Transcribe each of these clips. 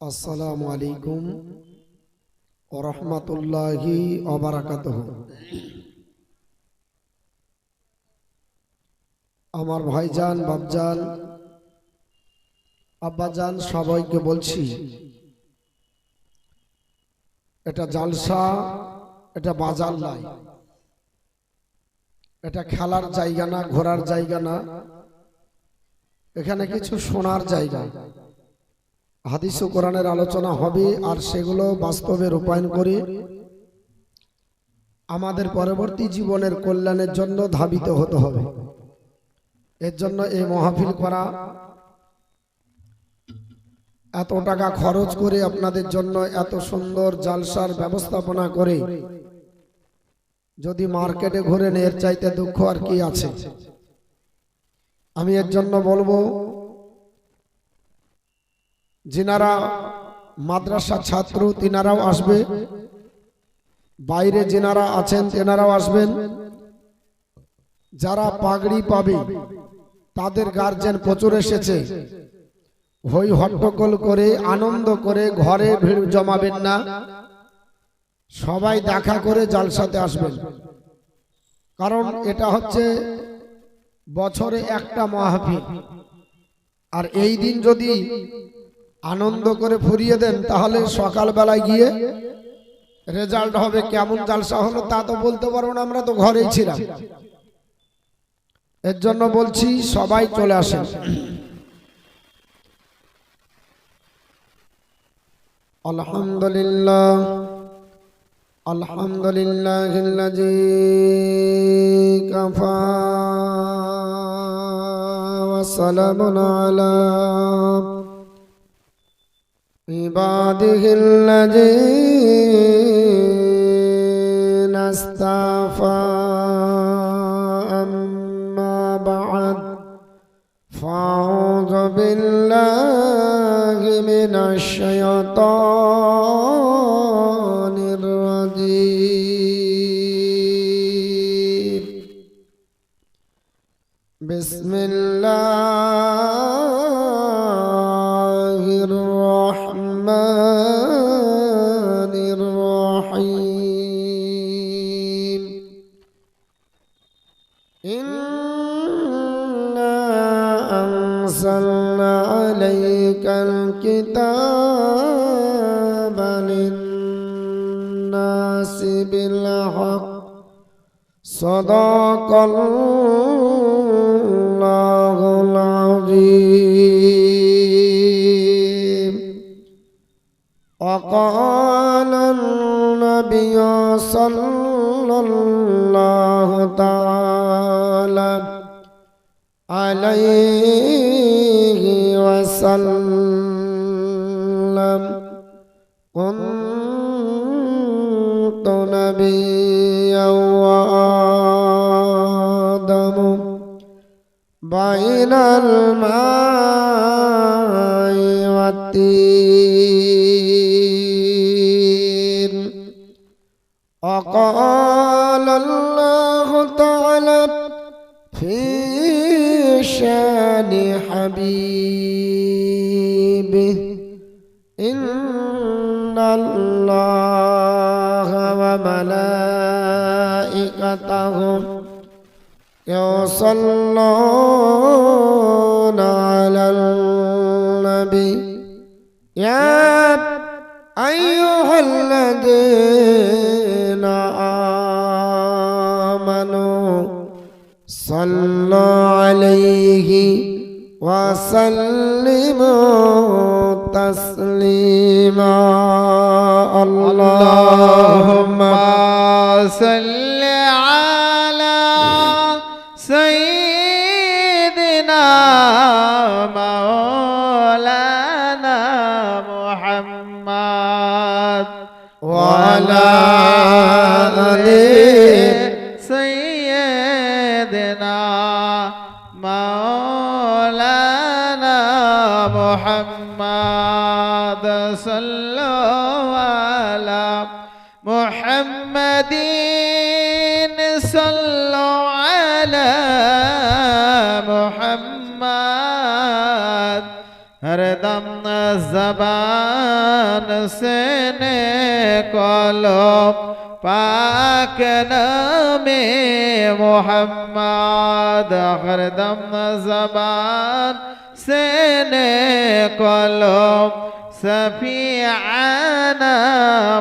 আসসালামু আলাইকুম ওয়া রাহমাতুল্লাহি ওয়া বারাকাতুহু। আমার ভাইজান, বাপজান, আব্বাজান সবাইকে বলছি, এটা জালসা, এটা বাজার নয়, এটা খেলার জায়গা না, ঘোরার জায়গা না, এখানে কিছু শোনার জায়গা। হাদিস ও কোরআনের আলোচনা হবে, আর সেগুলো বাস্তবে রূপায়ণ করে আমাদের পরবর্তী জীবনের কল্যাণের জন্য ধাবিত হতে হবে। এর জন্য এই মাহফিল করা, এত টাকা খরচ করে আপনাদের জন্য এত সুন্দর জালসার ব্যবস্থাপনা করে যদি মার্কেটে ঘুরে এর চাইতে দুঃখ আর কি আছে। আমি এর জন্য বলবো, যিনারা মাদ্রাসা ছাত্র তিনারাও আসবে, বাইরে যিনারা আছেন তেনারাও আসবেন। যারা পাগড়ি পাবে তাদের গার্জেন প্রচুর এসেছে, হই হট্টগোল করে আনন্দ করে ঘরে ভিড় জমাবেন না, সবাই দেখা করে জালসাতে আসবেন। কারণ এটা হচ্ছে বছরে একটা মাহফিল, আর এই দিন যদি আনন্দ করে ফুরিয়ে দেন তাহলে সকালবেলায় গিয়ে রেজাল্ট হবে কেমন জালসা হলো তা তো বলতে পারবো না, আমরা তো ঘরেই ছিলাম। এর জন্য বলছি সবাই চলে আসেন। আলহামদুলিল্লাহ আলহামদুলিল্লাহিল্লাযী কাফা ওয়া সালামুন আলা ইবাদিহিল্লাযীনা ইসতাফা। আম্মা বা'দ, ফাউযু বিল্লাহি মিনাশ শাইতানির রাজীম। বিসমিল্লাহির রহমানির রহিম। ইন্না আনজালনা আলাইকাল কিতাবা লিন-নাসি বিল হক। সাদাকাল্লাহুল আযীম। ওয়াকালান নাবিয়্যু সাল্লাল্লাহু তাআলা আলাইহি ওয়াসাল্লাম, কুনতু নাবিয়্যাও ওয়া আদামু বাইনাল মাই ওয়াত-তিন। وقال الله تعالى في شان حبيبه: إن الله وملائكته يصلون على النبي يا أيها الذين آمنوا صلوا عليه وسلموا تسليما. اللهم صل على سيدنا مولانا محمد وعلى آل سيدنا مولانا محمد. صلوا على محمد، صلوا على محمد. हरदम জবান সে কলম পাক নামে মোহাম্মদ হরদম জবান সে কলম সফিয়ানা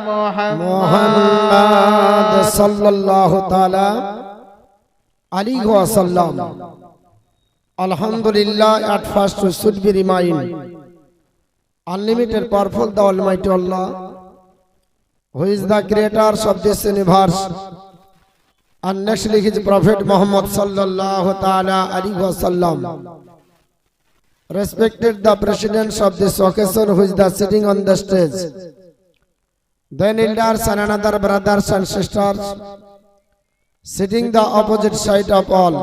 মোহাম্মদ সাল্লাল্লাহু তাআলা আলাইহি ওয়াসাল্লাম। Alhamdulillah, at first we should be remind unlimited powerful the Almighty Allah, who is the creator of this universe, and nextly His Prophet Muhammad sallallahu ta'ala alaihi wasallam. Respected the presidents of this occasion, who is the sitting on the stage, then elders and another brothers and sisters sitting the opposite side of all.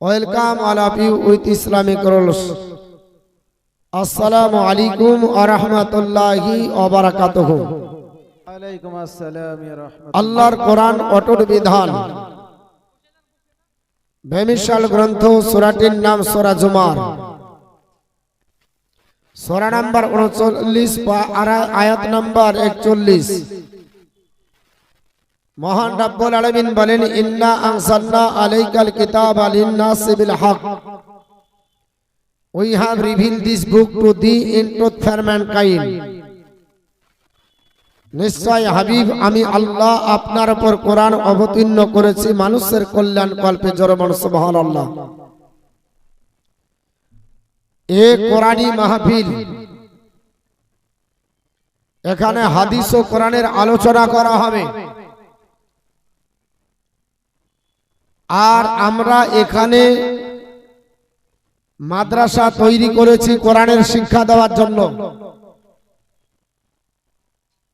Welcome all of you with Islamic rules. Assalamu alaikum wa rahmatullahi wa barakatuh. আলাইকুম আসসালাম ইয়া রাহমাতুল্লাহ। আল্লাহর কোরআন অটুট বিধান, বেমিসাল গ্রন্থ, সূরাটির নাম সূরা জুমার, সূরা number 39 আয়াত নাম্বার 41। মহান রব্বুল আলামিন বলেন, ইন্না আনজালনা আলাইকাল কিতাবা লিন-নাসি বিল হক, we have revealed this book to thee in truth for mankind. নিশ্চয় হাবিব আমি আল্লাহ আপনার উপর কোরআন অবতীর্ণ করেছি মানুষের কল্যাণ কল্পে। জোরে বলুন সুবহানাল্লাহ। এ কোরআনী মাহফিল, এখানে হাদিস ও কোরআনের আলোচনা করা হবে। আর আমরা এখানে মাদ্রাসা তৈরি করেছি কোরআনের শিক্ষা দেওয়ার জন্য।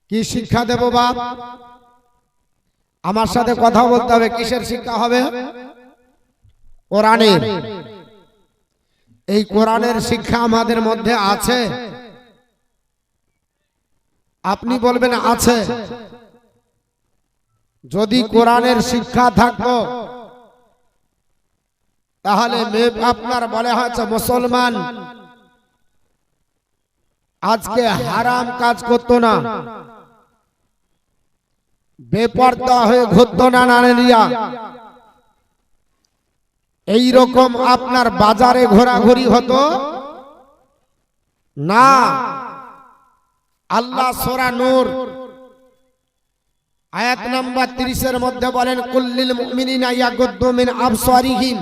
কি শিক্ষা দেব বাপ? আমার সাথে কথা বলতে হবে। কিসের শিক্ষা হবে? কোরআনের। এই কোরআনের শিক্ষা আমাদের মধ্যে আছে? আপনি বলবেন আছে। যদি কোরআনের শিক্ষা থাকতো তাহলে আপনার বলে হয়েছে মুসলমান আজকে হারাম কাজ করতো না, বেপরদা হয়ে ঘুরতো না নারীরা। এইরকম আপনার বাজারে ঘোরাঘুরি হতো না। আল্লাহ সূরা নূর আয়াত নাম্বার 30 এর মধ্যে বলেন, কুল্লিল মুমিনিনা ইয়াগুদ্দু মিন আবসারিহিম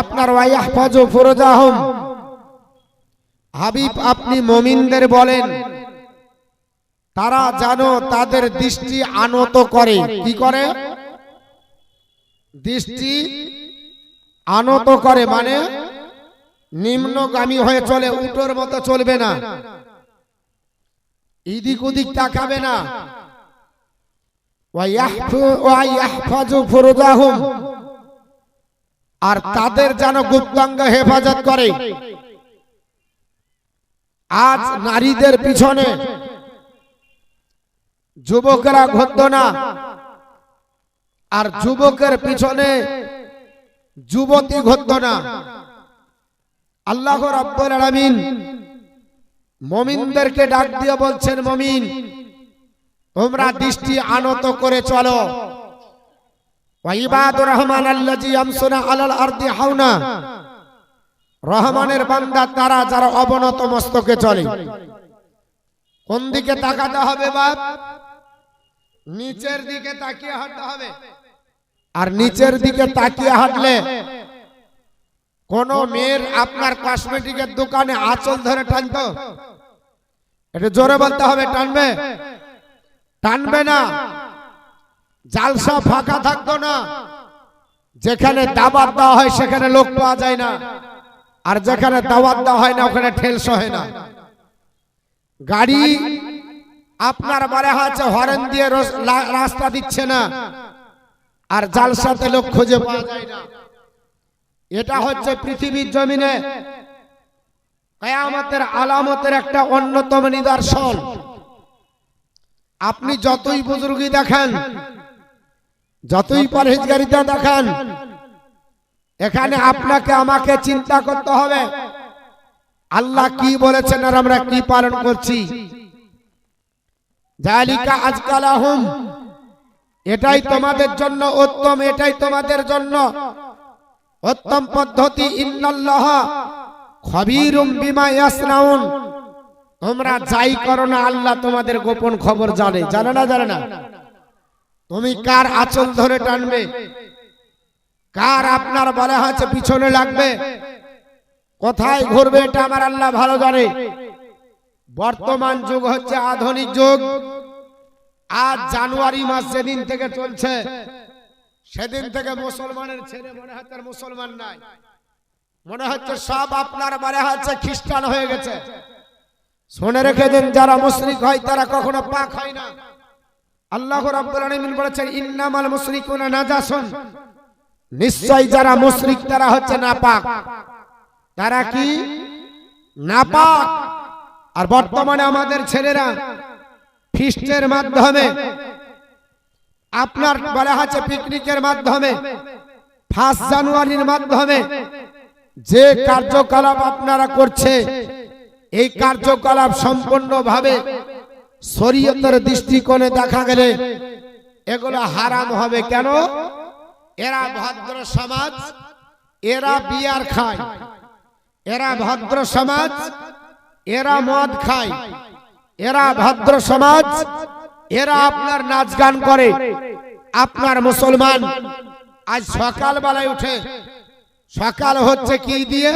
আপনার ওয়াইহফাজু ফুরুজাহুম। হাবিব আপনি মুমিনদের বলেন তারা জানো তাদের দৃষ্টি আনত করে। কি করে? দৃষ্টি আনত করে, মানে নিম্নগামী হয়ে চলে, উটোর মতো চলবে না, এদিক ওদিক তাকাবে না। ওয়াইহফাজু ফুরুজাহুম, আর তাদের যেন গুপ্তাঙ্গ হেফাজত করে। আজ নারীদের পিছনে যুবকেরা ঘুরতো না, আর যুবকের পিছনে যুবতী ঘুরতো না। আল্লাহ রাব্বুল আলামিন মুমিনদেরকে ডাক দিয়ে বলছেন, মুমিন তোমরা দৃষ্টি আনত করে চলো। ওয়াইবাদুর রহমান আল্লাযী ইয়ামশুনা আলাল আরদি হাওনা, রহমানের বান্দা তারা যারা অবনত মস্তকে চলে। কোন দিকে তাকাতে হবে বাপ? নিচের দিকে তাকিয়ে হাঁটতে হবে। আর নিচের দিকে তাকিয়ে হাঁটলে কোন মেয়ের আপনার কসমেটিকের দোকানে আঁচল ধরে টানতো? এটা জোরে বলতে হবে, টানবে? টানবে না। জালসা ফাঁকা থাকতো না। যেখানে দাওয়াত দেওয়া হয় সেখানে লোক পাওয়া যায় না, আর যেখানে দাওয়াত দেওয়া হয় না ওখানে ঠেলস হয় না। গাড়ি আপনার বলে হচ্ছে হরেন দিয়ে রাস্তা দিচ্ছে না, আর জালসাতে লোক খুঁজে পাওয়া যায় না। এটা হচ্ছে পৃথিবীর জমিনে কিয়ামতের আলামতের একটা অন্যতম নিদর্শন। আপনি যতই বুজুর্গি দেখান, যতই পরহেজগারিতা দেখান, এখানে আপনাকে আমাকে চিন্তা করতে হবে আল্লাহ কি বলেছেন আর আমরা কি পালন করছি। জালিকা আজকালাহুম, এটাই তোমাদের জন্য উত্তম, এটাই তোমাদের জন্য উত্তম পদ্ধতি। ইন্নাল্লাহ খবীরুম বিমা ইয়াসনাউন, তোমরা যাই করো না আল্লাহ তোমাদের গোপন খবর জানে। জানে না? জানে না? তুমি কার আঁচল ধরে টানবে, কার আপনার বলা হয়েছে পিছনে লাগবে, কোথায় ঘুরবে, এটা আমার আল্লাহ ভালো জানে। বর্তমান যুগ হচ্ছে আধুনিক যুগ। আজ জানুয়ারি মাস যেদিন থেকে চলছে সেদিন থেকে মুসলমানের ছেলে মনে হচ্ছে মুসলমান নাই, মনে হচ্ছে সব আপনার মনে হচ্ছে খ্রিস্টান হয়ে গেছে। শুনে রেখে দিন, যারা মুশরিক হয় তারা কখনো পাক হয় না। আল্লাহ রাব্বুল আলামিন বলেছেন ইন্নামাল মুশরিকুনা নাজাসুন, নিশ্চয় যারা মুশরিক তারা হচ্ছে নাপাক। তারা কি? নাপাক। আর বর্তমানে আমাদের ছেলেরা ফিস্টের মাধ্যমে, আপনার বলা হচ্ছে পিকনিকের মাধ্যমে, 1 জানুয়ারির মাধ্যমে যে কার্যকলাপ আপনারা করছে, এই কার্যকলাপ সম্পূর্ণভাবে শরীয়তের দৃষ্টিকোণে দেখা গেলে এগুলো হারাম হবে। কেন? এরা ভদ্র সমাজ, এরা বিয়ার খায়, এরা ভদ্র সমাজ, এরা মদ খায়, এরা ভদ্র সমাজ, এরা আপনার নাচ গান করে। আপনার মুসলমান আজ সকাল বেলায় উঠে, সকাল হচ্ছে কি দিয়ে?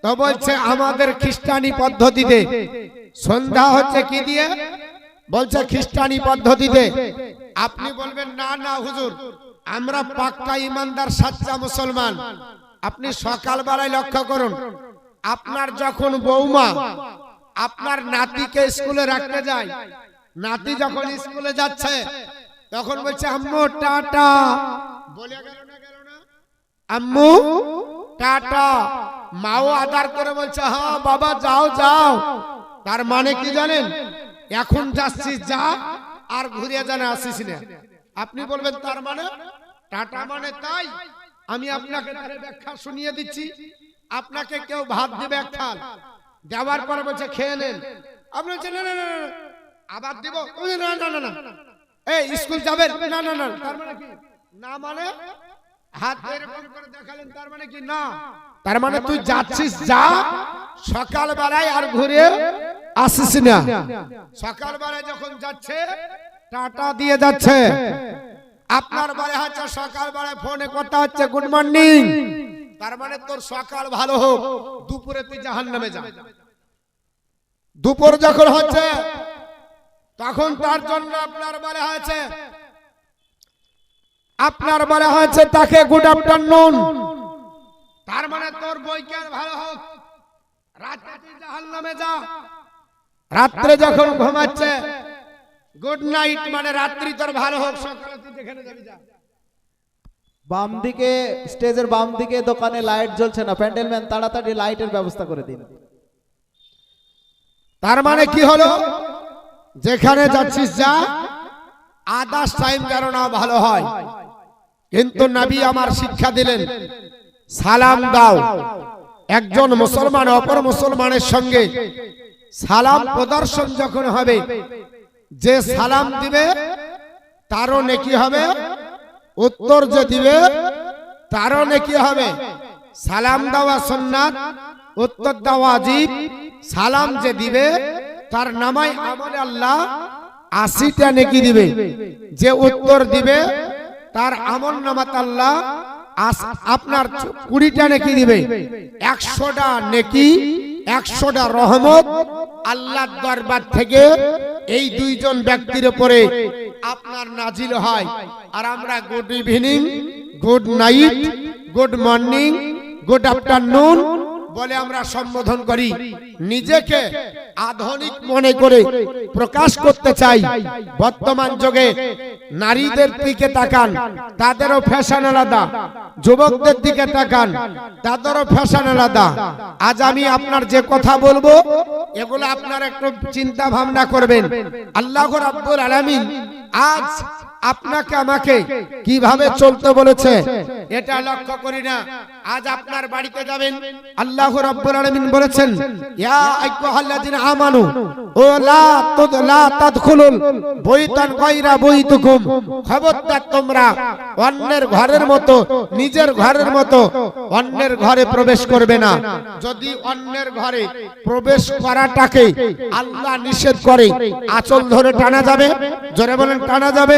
তো বলছে আমাদের খ্রিস্টানি পদ্ধতিতে। সন্ধ্যা হচ্ছে কি দিয়ে? বলছে খ্রিস্টানি পদ্ধতিতে। আপনি বলবেন না না হুজুর, আমরা পাক্কা ইমানদার সাচ্চা মুসলমান। আপনি সকাল বেলায় লক্ষ্য করুন, আপনার যখন বৌমা আপনার নাতিকে স্কুলে রাখতে যায়, নাতি যখন স্কুলে যাচ্ছে তখন বলছে আম্মু টাটা, বলে গেল না? গেল না? আম্মু টাটা। মাও আদর করে বলছে হ্যাঁ বাবা যাও যাও। তার মানে কি জানেন? এখন যাচ্ছিস যা, আর ঘুরে জানা আসিস না। আপনি বলবেন তার মানে টাটা মানে তাই? আমি আপনাকে ব্যাখ্যা শুনিয়ে দিচ্ছি। আপনাকে কেউ ভাত দিবে এক থাল, দেওয়ার পরে বলছে খেয়ে নেন, আপনি বলছেন না না না আবার দিব, না না না না এই স্কুল যাবেন, না না না। তার মানে কি? না মানে হাত এরকম করে দেখালেন, তার মানে কি? না। তার মানে তুই যাচ্ছিস যা, সকাল বেলায় আর ঘুরে আসিস না। সকাল বেলায় যখন যাচ্ছে টাটা দিয়ে যাচ্ছে। আপনার বাড়ি হচ্ছে সকাল বেলায় ফোনে কথা হচ্ছে গুড মর্নিং, তার মানে তোর সকাল ভালো হোক, দুপুরে তুই জাহান্নামে যা। দুপুর যখন হচ্ছে তখন তার জন্য আপনার বলা হয়েছে, আপনার বলা হয়েছে তাকে গুড আফটারনুন, তার মানে তোর বৈকাল ভালো হোক, রাতে তুই জাহান্নামে যা। রাত্রে যখন ঘুমাচ্ছে গুড নাইট, মানে রাত্রি তোর ভালো হোক, সকালে তুই যেখানে যাবি যা। বাম দিকে, স্টেজের বাম দিকে দোকানে লাইট জ্বলছে না, প্যান্ডেলম্যান তাড়াতাড়ি লাইটের ব্যবস্থা করে দিন। তার মানে কি হলো? যেখানে যাচ্ছিস যা, আদার্স টাইম যেন না ভালো হয়। কিন্তু নবী আমার শিক্ষা দিলেন সালাম দাও। একজন মুসলমান অপর মুসলমানের সঙ্গে সালাম প্রদর্শন যখন হবে, যে সালাম দিবে তারও নেকি হবে, উত্তর যে দিবে তারও নেকি হবে। সালাম দেওয়া সুন্নাত, উত্তর দেওয়া ওয়াজিব। সালাম যে দিবে তার নামায় আমলে আল্লাহ 80টা নেকি দিবে, যে উত্তর দিবে তার আমল নামাত আল্লাহ আপনার 20টা নেকি দিবে। 100টা নেকি, 100টা রহমত আল্লাহর দরবার থেকে এই দুইজন ব্যক্তির উপরে আপনার নাজিল হয়। আর আমরা good evening, good night, good morning, good afternoon বলে আমরা সম্বোধন করি। নিজেকে আধুনিক মনে করে প্রকাশ করতে চাই। বর্তমান যুগে নারীদের দিকে তাকান, তাদেরও ফ্যাশন আলাদা। যুবকদের দিকে তাকান, তাদেরও ফ্যাশন আলাদা। আজ আমি আপনার যে কথা বলবো এগুলো আপনার একটু চিন্তা ভাবনা করবেন। আল্লাহ রাব্বুল আলামিন আজ আপনাকে আমাকে কিভাবে চলতে বলেছে এটা লক্ষ্য করি না। আজ আপনার বাড়িতে যাবেন, আল্লাহ রাব্বুল আলামিন বলেছেন ইয়া আইয়ুহাল্লাযিনা আমানু ও লা তাদখুলুল বাইতান গায়রা বাইতিকুম, খবরদার তোমরা অন্যের ঘরের মতো নিজের ঘরের মতো অন্যের ঘরে প্রবেশ করবে না। যদি অন্যের ঘরে প্রবেশ করাটাকে আল্লাহ নিষেধ করে, আঁচল ধরে টানা যাবে? জোরে বলেন, টানা যাবে?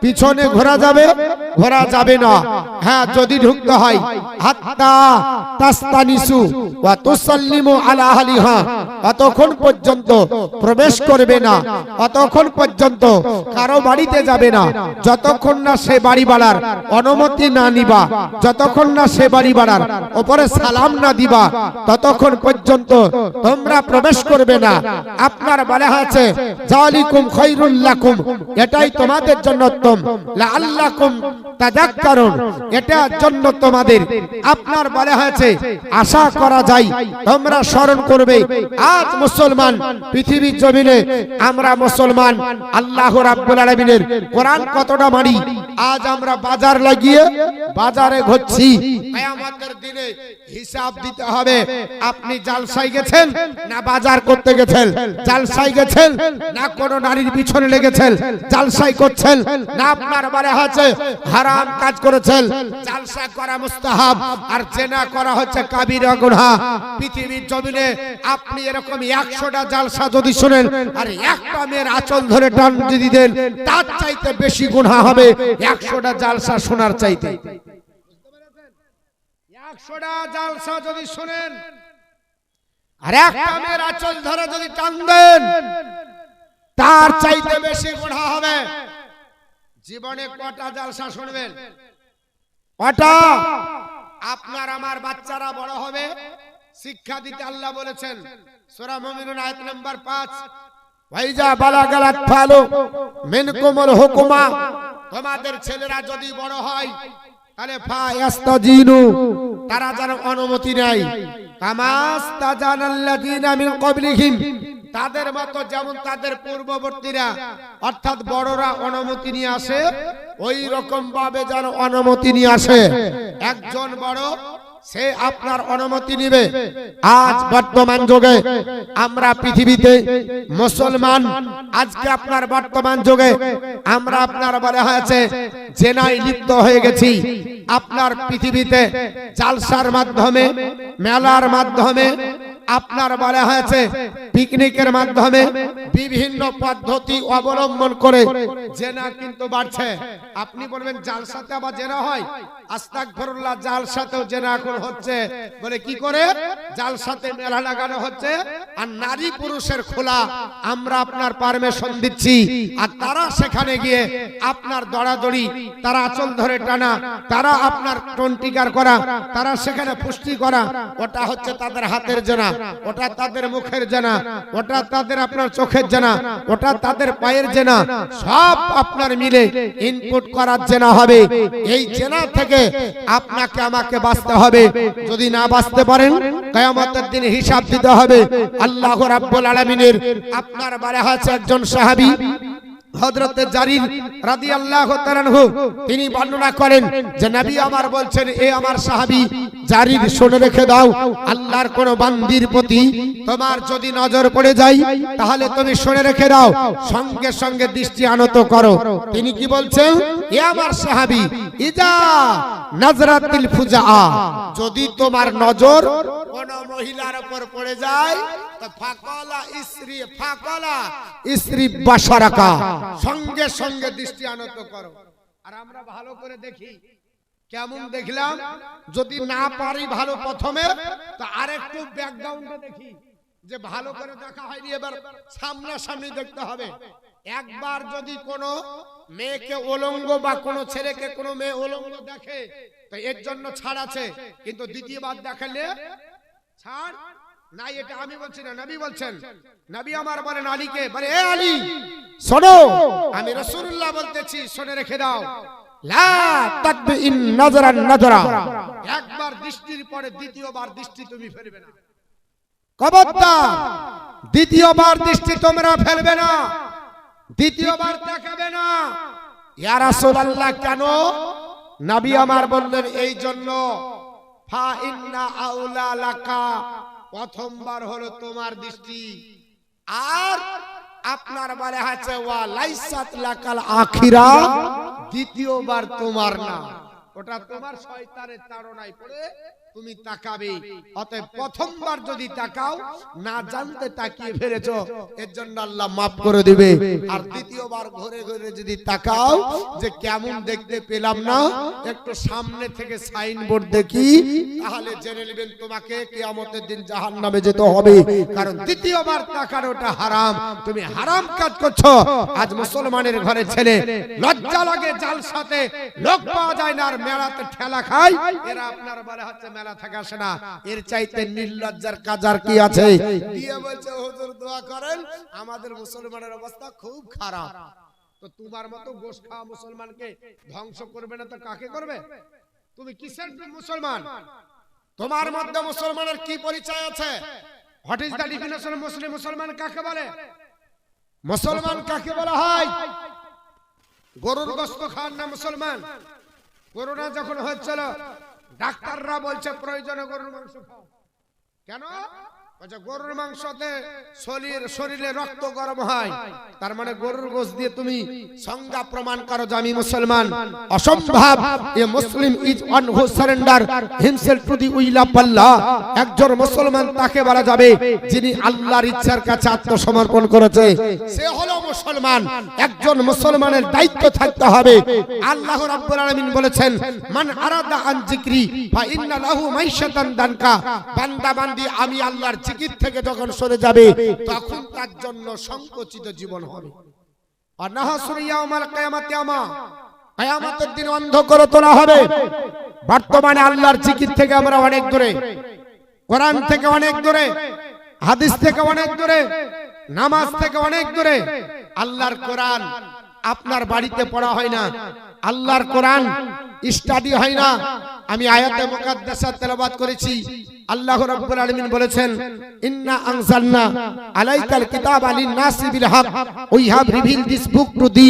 পিছনে ঘোরা যাবে? ঘোরা যাবে না। হ্যাঁ, যদি ঢুকতে হয় হাত্তা তাস্তানিসু ওয়া তুসাল্লিমু আলা আহলিহা, অতক্ষণ পর্যন্ত প্রবেশ করবে না, অতক্ষণ পর্যন্ত কারো বাড়িতে যাবে না যতক্ষণ না সে বাড়িওয়ালার অনুমতি না নিবা, যতক্ষণ না সে বাড়িওয়ালার উপরে সালাম না দিবা ততক্ষণ পর্যন্ত তোমরা প্রবেশ করবে না। আপনার বলা হয়েছে জালিকুম খায়রুল লাকুম, এটাই তোমাদের জন্য উত্তম, লাআল্লাকুম তাযাক্কারুন, এটার জন্য তোমাদের আপনার বলা হয়েছে আশা করা যায় তোমরা স্মরণ করবে। আজ মুসলমান পৃথিবীর জমিনে আমরা মুসলমান আল্লাহ রাব্বুল আলামিনের কোরআন কতটা মানি, আজ আমরা বাজার লাগিয়ে বাজারে ঘুরছি। কিয়ামতের দিনে হিসাব দিতে হবে। আপনি জালসায় গেছেন না বাজার করতে গেছেন? জালসায় গেছেন না কোন নারীর পিছনে লেগেছেন? জালসায় করছেন না আপনার বলা হয়েছে হারাম কাজ করেছেন? জালসা করা মুস্তাহাব আর জেনা করা হচ্ছে কাবিরা গুনাহ। পৃথিবীর জমিনে আপনি এরকম 100টা জালসা যদি শুনেন আর একটা মেয়ের আঁচল ধরে টান যদি দেন, তার চাইতে বেশি গুনাহ হবে 100টা জালসা শোনার চাইতে। 100টা জালসা যদি শুনেন আর একটা মেয়ের আঁচল ধরে যদি টান দেন, তার চাইতে বেশি গুনাহ হবে। জীবনে কটা জালসা শুনবেন? কটা? আপনার আমার বাচ্চারা বড় হবে, শিক্ষা দিতে আল্লাহ বলেছেন সূরা মুমিনুন আয়াত নাম্বার 5, ওয়াইজা বালাগাল আতফালু মিনকুমুল হুকুমা, তোমাদের ছেলেরা যদি বড় হয় তাহলে ফায়াস্তাজিনু, তারা যেন অনুমতি নেয়, কামাস্তাজানাল্লাযিনা মিন ক্বাবলিহিম, তাদের মতো যেমন তাদের পূর্ববর্তীরা অর্থাৎ বড়রা অনুমতি নিয়ে আসে, ওই রকম ভাবে যেন অনুমতি নিয়ে আসে। একজন বড় সে আপনার অনুমতি নিবে। আজ বর্তমান যুগে আমরা পৃথিবীতে মুসলমান, আজকে আপনার বর্তমান যুগে আমরা আপনার বলা হয়েছে জেনায় লিপ্ত হয়ে গেছি। আপনার পৃথিবীতে জালসার মাধ্যমে, মেলার মাধ্যমে, আপনার বলা হয়েছে পিকনিকের মাধ্যমে বিভিন্ন পদ্ধতি অবলম্বন করে জেনা কিন্তু বাড়ছে। আপনি বলবেন জালসাতে আবার জেনা হয়? আস্তাগফিরুল্লাহ, জালসাতেও জেনা এখন হচ্ছে। বলে কি করে? জালসাতে মেলা লাগানো হচ্ছে আর নারী পুরুষের খোলা আমরা আপনার পারমিশন দিচ্ছি, আর তারা সেখানে গিয়ে আপনার দড়াদড়ি, তারা আঁচল ধরে টানা, তারা আপনার টন্টিকার করা, তারা সেখানে পুষ্টি করা, ওটা হচ্ছে তাদের হাতের জেনা, ওটা তাদের মুখের জেনা, ওটা তাদের আপনার চোখের জেনা, ওটা তাদের পায়ের জেনা, সব আপনার মিলে ইনপুট করার জেনা হবে। এই জেনা থেকে আপনাকে আমাকে বাঁচতে হবে। যদি না বাঁচতে পারেন কিয়ামতের দিনে হিসাব দিতে হবে। আল্লাহ রাব্বুল আলামিনের আপনার বলা হয়েছে একজন সাহাবী হযরত জারির রাদিয়াল্লাহু তাআলা আনহু, তিনি বর্ণনা করেন যে নবী আমার বলছেন, এ আমার সাহাবী জারির, শুনে রেখে দাও, আল্লাহর কোন বান্দির প্রতি তোমার যদি নজর পড়ে যায় তাহলে তুমি শুনে রেখে দাও, সঙ্গে সঙ্গে দৃষ্টি আনত করো। তিনি কি বলছেন? এ আমার সাহাবী, ইজা নাজরাতিল ফুজা, যদি তোমার নজর কোন মহিলার উপর পড়ে যায় তো ফাকালা ইসরি বাশারাকা, সঙ্গে সঙ্গে দৃষ্টি আনত করো। আর আমরা ভালো করে দেখি, কেমন দেখলাম? যদি না পারি ভালো প্রথমে, তো আরেকটু ব্যাকগ্রাউন্ডে দেখি যে ভালো করে দেখা হয়নি, এবার সামনাসামনি দেখতে হবে। একবার যদি কোনো মেয়েকে উলঙ্গ বা কোনো ছেলেকে কোনো মেয়ে উলঙ্গ দেখে তো এর জন্য ছাড় আছে, কিন্তু দ্বিতীয়বার দেখালে ছাড় নাই। এটা আমি বলছি না, নবী বলছেন। নবী আমার বলেন আলীকে, বলে এ আলী শোনো, আমি রাসূলুল্লাহ বলতেছি, শুনে রেখে দাও, লা তাকবিন নাজরান নাজরা, একবার দৃষ্টির পরে দ্বিতীয়বার দৃষ্টি তুমি ফেলবে না। খবরদার, দ্বিতীয়বার দৃষ্টি তোমরা ফেলবে না, দ্বিতীয়বার দেখাবে না। ইয়া রাসূলুল্লাহ কেন? নবী আমার বললেন এই জন্য, ফা ইন্না আউলা লাকা, প্রথমবার হলো তোমার দৃষ্টি, আর আপনার বলে আছে ওয়া লাইসাত লাকাল আখিরা, দ্বিতীয়বার তোমার না, ওটা তোমার শয়তানের তাড়নায় পড়ে তুমি তাকাবে। অতএব প্রথমবার যদি তাকাও, না জানতে তাকিয়ে ফেলেছো, এর জন্য আল্লাহ মাফ করে দিবে। আর দ্বিতীয়বার ঘুরে ঘুরে যদি তাকাও যে কেমন দেখতে পেলাম না, একটু সামনে থেকে সাইনবোর্ড দেখি, তাহলে জেনে নেবেন তোমাকে কিয়ামতের দিন জাহান্নামে যেতে হবে। কারণ দ্বিতীয়বার তাকানোটা হারাম, তুমি হারাম কাজ করছো। আজ মুসলমানের ঘরে ছেলে লজ্জা লাগে, জালসাতে লোক পাওয়া যায় না, আর মেলাতে ঠেলা খায়, এরা আপনার বলে হচ্ছে মেলা থেকে আসে না। এর চাইতে নির্লজ্জার কাজ আর কি আছে? দিয়ে বলছে হুজুর দোয়া করেন, আমাদের মুসলমানের অবস্থা খুব খারাপ। তো তোমার মতো গোশ খাওয়া মুসলমানকে ধ্বংস করবে না তো কাকে করবে? তুমি কিসের মুসলমান? তোমার মধ্যে মুসলমানের কি পরিচয় আছে? What is the definition of Muslim? মুসলমান কাকে বলে? মুসলমান কাকে বলা হয়? গরুর গোশত খান না মুসলমান? করোনা যখন হচ্ছিল, ডাক্তাররা বলছে প্রয়োজনে গরুর মাংস খাও। কেন? বলছে গরুর মাংসতে শরীরে রক্ত গরম হয়, তার মানে গরুর গোশত দিয়ে তুমি সংজ্ঞা প্রমাণ করো যে আমি মুসলমান। অসম্ভব। A Muslim is one who surrender himself to the will of Allah. একজন মুসলমান তাকে বলা যাবে যিনি আল্লাহর ইচ্ছার কাছে আত্মসমর্পণ করেছে, সে হলো মুসলমান। একজন মুসলমানের দায়িত্ব থাকতে হবে। আল্লাহ রাব্বুল আলামিন বলেছেন, মান আরাদা আন যিকরি ফা ইন্না লাহু মাইশাতান দানকা। বান্দা বান্দি আমি আল্লাহর জিকির থেকে যখন সরে যাবে, তখন তার জন্য সংকুচিত জীবন হবে। আর নাহসুর ইয়াউমাল কিয়ামাতি আমা, কিয়ামতের দিন অন্ধ করে তোলা হবে। বর্তমানে আল্লাহর জিকির থেকে আমরা অনেক দূরে, কোরআন থেকে অনেক দূরে, হাদিস থেকে অনেক দূরে, নামাজ থেকে অনেক দূরে। আল্লাহর কোরআন আপনার বাড়িতে পড়া হয় না, আল্লাহর কোরআন স্টাডি হয় না। আমি আয়াতে মুকাদ্দাসা তেলাওয়াত করেছি। আল্লাহ রাব্বুল আলামিন বলেছেন, ইন্না আনজালনা আলাইকাল কিতাবা লিন-নাসি বিল হক, we have revealed this book to the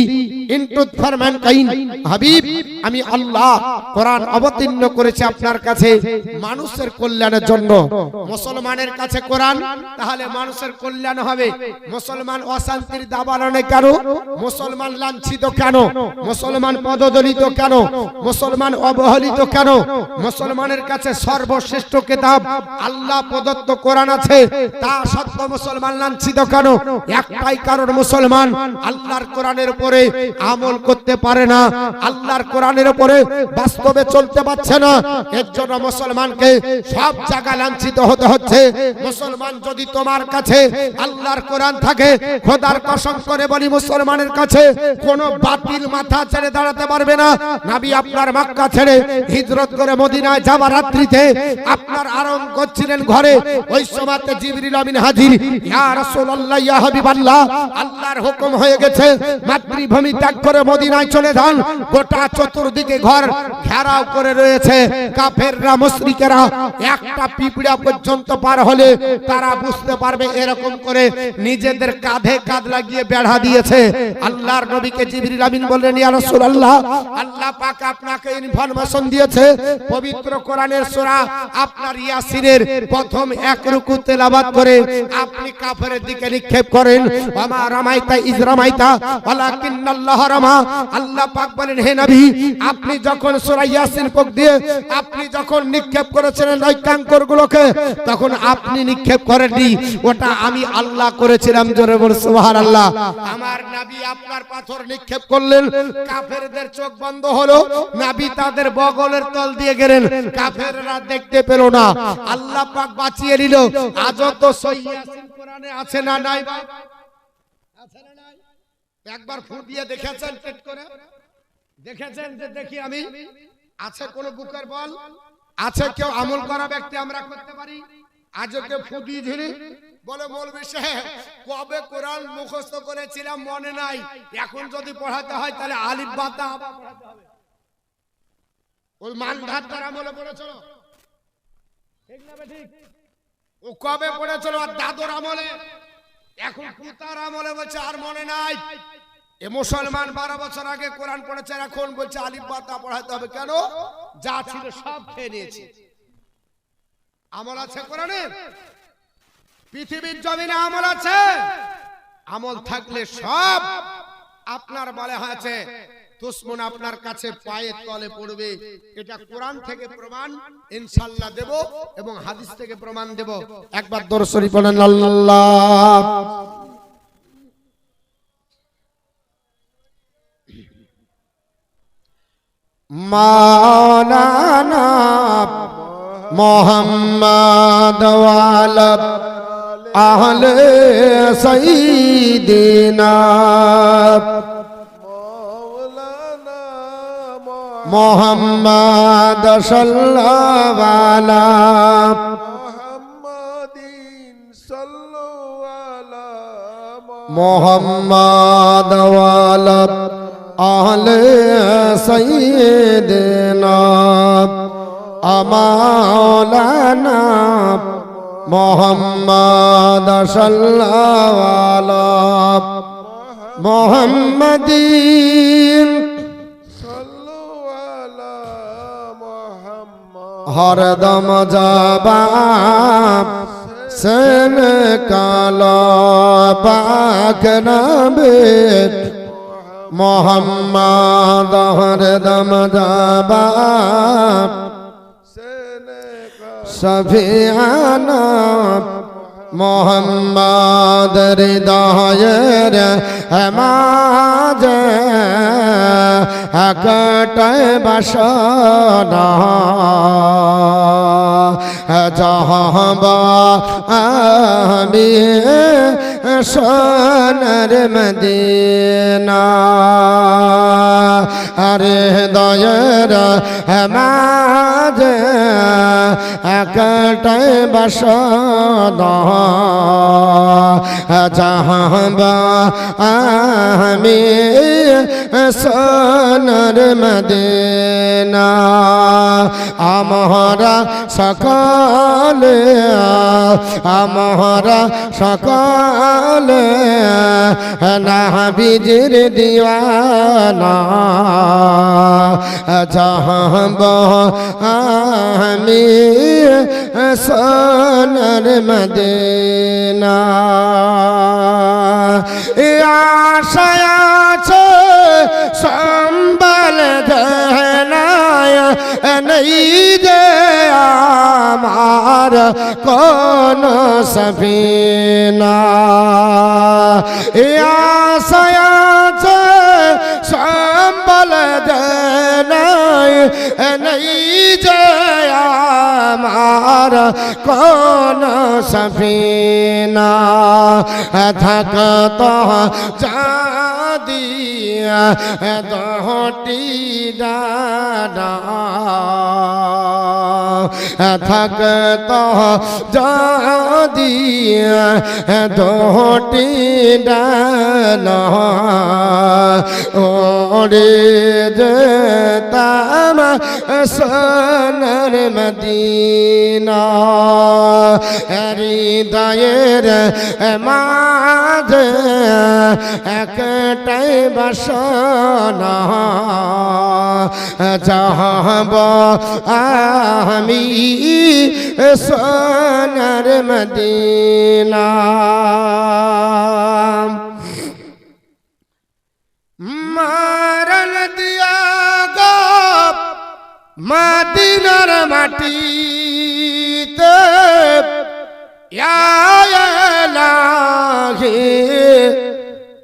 into for mankind. হাবিব, আমি আল্লাহ কোরআন অবতীর্ণ করেছি আপনার কাছে মানুষের কল্যাণের জন্য। মুসলমানের কাছে কোরআন, তাহলে মানুষের কল্যাণ হবে। মুসলমান অশান্তির দাবানলে কেন? মুসলমান লাঞ্ছিত কেন? মুসলমান পদদলিত কেন? মুসলমান অবহেলিত কেন? মুসলমানের কাছে সর্বশ্রেষ্ঠ কিতাব আল্লাহ প্রদত্ত কোরআন আছে, তা সত্ত্বেও মুসলমান লাঞ্ছিত কেন? একটাই কারণ, মুসলমান আল্লাহর কোরআনের উপরে আমল করতে পারে না, আল্লাহর কোরআনের উপরে বাস্তবে চলতে পারছে না। এর জন্য মুসলমানকে সব জায়গায় লাঞ্ছিত হতে হচ্ছে। মুসলমান যদি তোমার কাছে আল্লাহর কোরআন থাকে, খোদার কসম করে বলি, মুসলমানের কাছে কোনো বাতিল মাথা ছেড়ে দাঁড়াতে পারবে না। নবী আপনার মক্কা ছেড়ে হিজরত করে মদিনায় যাবার রাত্রিতে আপনার আরাম করছিলেন ঘরে, ওই সময়তে জিবরিল আমিন হাজির। ইয়া রাসূলুল্লাহ, ইয়া হাবিবাল্লাহ, আল্লাহর হুকুম হয়ে গেছে, মাতৃভূমি ত্যাগ করে মদিনায় চলে যান। গোটা চতুর্দিকে ঘর ঘেরাও করে রয়েছে কাফেররা, মুশরিকেরা। একটা পিঁপড়া পর্যন্ত পার হলে তারা বুঝতে পারবে, এরকম করে নিজেদের কাঁধে কাঁধ লাগিয়ে বেড়া দিয়েছে। আল্লাহর নবীকে জিবরিল আমিন বললেন, ইয়া রাসূলুল্লাহ, আল্লাহ পাক আপনাকে ইনফরমেশন দিয়েছে, পবিত্র কোরআনের সূরা আপনার ইয়াসিনের প্রথম এক রুকু তেলাওয়াত করে আপনি কাফেরের দিকে নিক্ষেপ করেন। ওয়ামা রামাইতা ইজ রামাইতা ওয়ালাকিন্নাল্লাহ রামা। আল্লাহ পাক বলেন, হে নবী, আপনি যখন সূরা ইয়াসিন পড় দিয়ে আপনি যখন নিক্ষেপ করেছিলেন ওই কাঙ্করগুলোকে, তখন আপনি নিক্ষেপ করেননি, ওটা আমি আল্লাহ করেছিলাম। জোরে বল সুবহানাল্লাহ। আমার নবী আপনার পাথর নিক্ষেপ করলেন, কাফেরদের চোখ বন্ধ হলো, নবী তাদের বগলের তল দিয়ে গেলেন, কাফেররা দেখতে পেল না। আল্লাহ পাক বাঁচিয়ে নিল। আজও তো সহিহ ইয়াসিন কোরআনে আছে না নাই ভাই? আছে না নাই? একবার ফু দিয়ে দেখেছেন, টেট করে দেখেছেন যে দেখি আমি? আছে কোন বুকের বল? আছে কেউ আমল করা ব্যক্তি আমরা করতে পারি? আজও কেউ ফু দিয়ে ধরে বলে, মৌলভী সাহেব কবে কোরআন মুখস্থ করেছিলাম মনে নাই, এখন যদি পড়াতে হয় তাহলে আলিফ বা তা পড়াতে হবে। ওই মানধাতার আমলে পড়েছিল, ঠিক না ঠিক? ও কবে পড়েছিল? আর দাদুর আমলে, এখন পুতার আমলে বলছে আর মনে নাই। এ মুসলমান 12 বছর আগে কোরআন পড়েছে, এখন বলছে আলিফ বা তা পড়াতে হবে। কেন? যা ছিল সব খেয়ে নিয়েছে। আমল আছে কোরআনের? পৃথিবীর জমিনে আমল আছে? আমল থাকলে সব আপনার বলে হয়েছে দুশ্মন আপনার কাছে পায়ের তলে পড়বে। এটা কোরআন থেকে প্রমাণ ইনশাআল্লাহ দেব এবং হাদিস থেকে প্রমাণ দেব। একবার দরুদ শরীফ পড়েন আল্লাহ। মাওলানা মোহাম্মদ ওয়ালা আহলে সাইয়্যিদিনা মোহাম্মদ সাল্লাল্লাহু আলা মুহাম্মাদিন সাল্লাল্লাহু আলা মোহাম্মদ ওয়ালা আহলে সাইয়্যিদিনা মাওলানা মোহাম্মদ সাল্লাল্লাহু আলা মুহাম্মাদিন হরদম জবাব সেন কালা পাক নবে মোহাম্মদ হরদম জবাব সফিয়ানা মোহাম্মদ হৃদয়ের হেমাজ একটাই বাসনা যাহাবা আমি সোনার মদিনা আরে হৃদয়ের হেমাজ একটাই বাসনা যাহাবা আমি সোনার মদিনা আমরা সকালে আমরা সকালে নবীজির দিওয়ানা যাহাবা আমি সোনার মদিনা আশায় আছে সম্বল ধনায় নেই যে আমার কোন সফিনা আশায় আছে সম্বল ধনায় নেই যে আমার কোন সফিনা থাকত যদি দহটি ডানা থাকত যদি দহটি ডানা ওরে যেতাম সোনার মদিনা হৃদয়ের মাঝে একটাই বাসনা যাহাব আমি সোনার মদিনা মারণ দিয়া গো মদিনার মাটিতে ইলাহি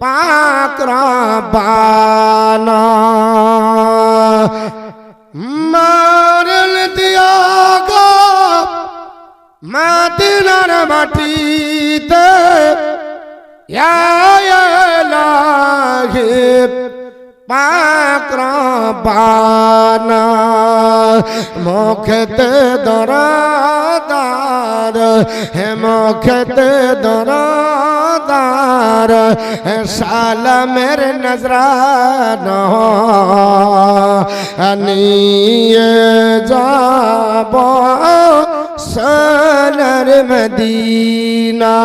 পাক রব্বানা মারণ দিয়া গো মদিনার মাটিতে ইলাহি পাক রব্বানা মুখতে দরদার হে মুখতে দরদার সালামের নজরানা নিয়ে যাব সোনার মদিনা